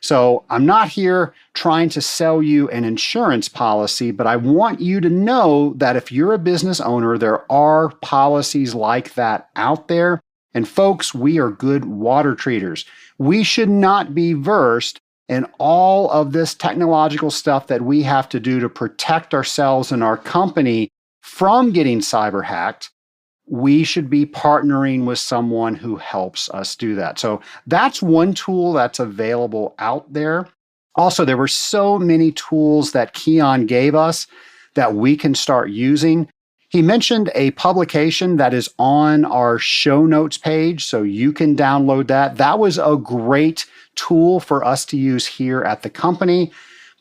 So I'm not here trying to sell you an insurance policy, but I want you to know that if you're a business owner, there are policies like that out there. And folks, we are good water treaters. We should not be versed in all of this technological stuff that we have to do to protect ourselves and our company from getting cyber hacked. We should be partnering with someone who helps us do that. So that's one tool that's available out there. Also, there were so many tools that Keon gave us that we can start using. He mentioned a publication that is on our show notes page, so you can download that. That was a great tool for us to use here at the company.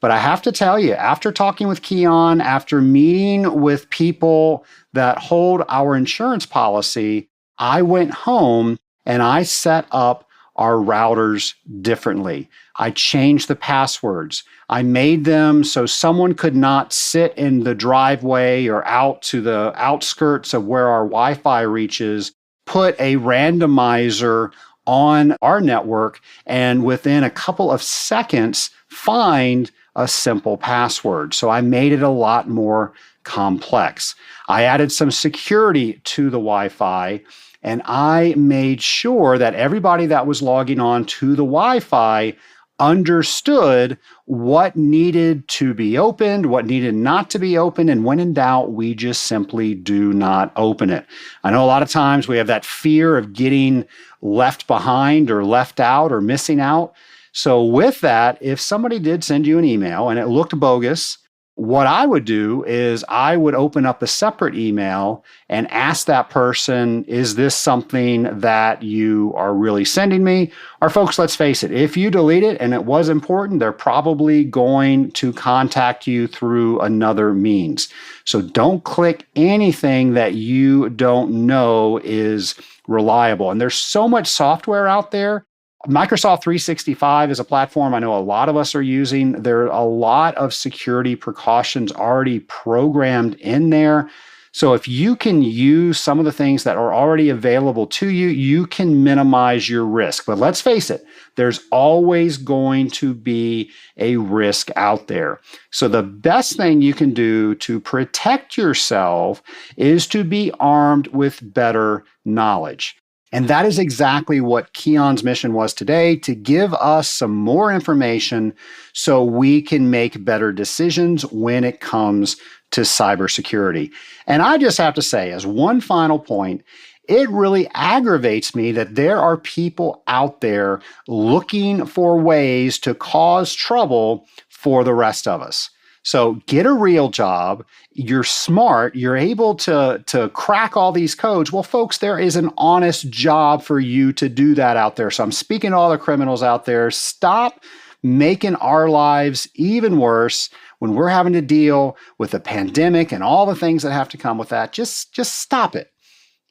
But I have to tell you, after talking with Keon, after meeting with people that hold our insurance policy, I went home and I set up our routers differently. I changed the passwords. I made them so someone could not sit in the driveway or out to the outskirts of where our Wi-Fi reaches, put a randomizer on our network, and within a couple of seconds, find a simple password. So I made it a lot more complex. I added some security to the Wi-Fi, and I made sure that everybody that was logging on to the Wi-Fi understood what needed to be opened, what needed not to be opened, and when in doubt, we just simply do not open it. I know a lot of times we have that fear of getting left behind or left out or missing out. So with that, if somebody did send you an email and it looked bogus, what I would do is I would open up a separate email and ask that person, is this something that you are really sending me? Or folks, let's face it, if you delete it and it was important, they're probably going to contact you through another means. So don't click anything that you don't know is reliable. And there's so much software out there. Microsoft 365 is a platform I know a lot of us are using. There are a lot of security precautions already programmed in there. So if you can use some of the things that are already available to you, you can minimize your risk. But let's face it, there's always going to be a risk out there. So the best thing you can do to protect yourself is to be armed with better knowledge. And that is exactly what Keon's mission was today, to give us some more information so we can make better decisions when it comes to cybersecurity. And I just have to say, as one final point, it really aggravates me that there are people out there looking for ways to cause trouble for the rest of us. So get a real job. You're smart. You're able to crack all these codes. Well, folks, there is an honest job for you to do that out there. So I'm speaking to all the criminals out there. Stop making our lives even worse when we're having to deal with a pandemic and all the things that have to come with that. Just stop it.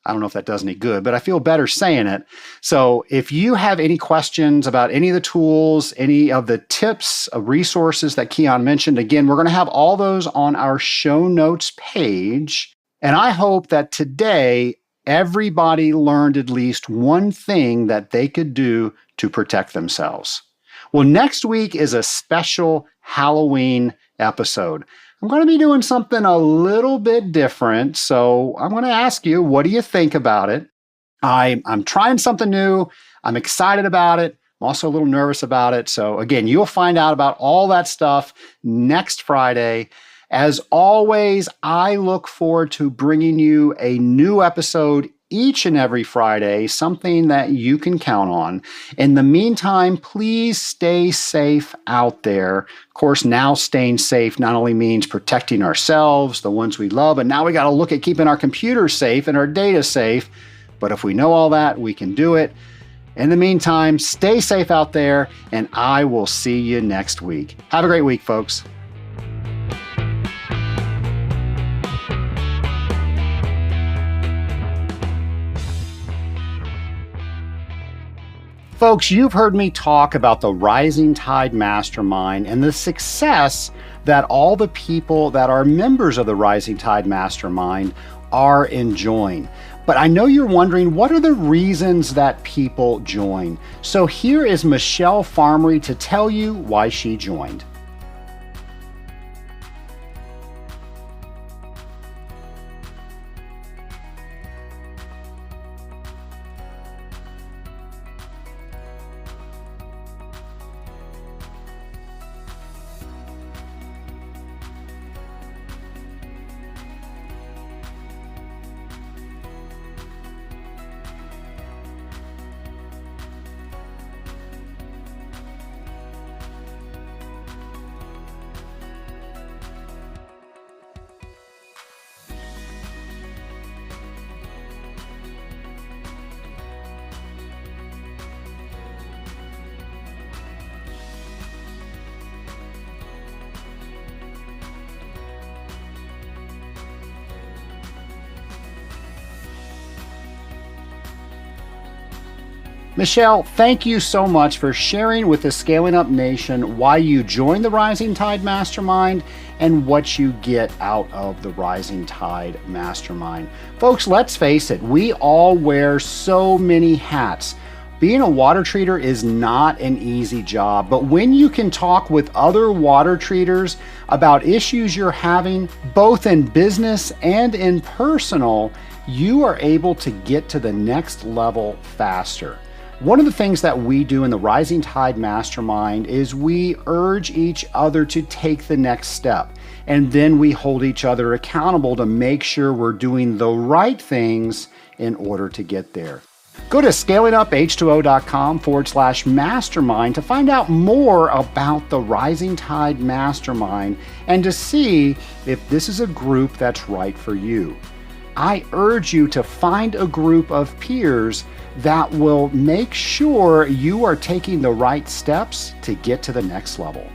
I don't know if that does any good, but I feel better saying it. So if you have any questions about any of the tools, any of the tips, resources that Keon mentioned, again, we're going to have all those on our show notes page. And I hope that today, everybody learned at least one thing that they could do to protect themselves. Well, next week is a special Halloween episode. I'm going to be doing something a little bit different. So I'm going to ask you, what do you think about it? I'm trying something new. I'm excited about it. I'm also a little nervous about it. So again, you'll find out about all that stuff next Friday. As always, I look forward to bringing you a new episode each and every Friday, something that you can count on. In the meantime, please stay safe out there. Of course, now staying safe not only means protecting ourselves, the ones we love, but now we got to look at keeping our computers safe and our data safe. But if we know all that, we can do it. In the meantime, stay safe out there, and I will see you next week. Have a great week, folks. Folks, you've heard me talk about the Rising Tide Mastermind and the success that all the people that are members of the Rising Tide Mastermind are enjoying. But I know you're wondering, what are the reasons that people join? So here is Michelle Farmery to tell you why she joined. Michelle, thank you so much for sharing with the Scaling Up Nation why you joined the Rising Tide Mastermind and what you get out of the Rising Tide Mastermind. Folks, let's face it, we all wear so many hats. Being a water treater is not an easy job, but when you can talk with other water treaters about issues you're having, both in business and in personal, you are able to get to the next level faster. One of the things that we do in the Rising Tide Mastermind is we urge each other to take the next step, and then we hold each other accountable to make sure we're doing the right things in order to get there. Go to scalinguph2o.com/mastermind to find out more about the Rising Tide Mastermind and to see if this is a group that's right for you. I urge you to find a group of peers that will make sure you are taking the right steps to get to the next level.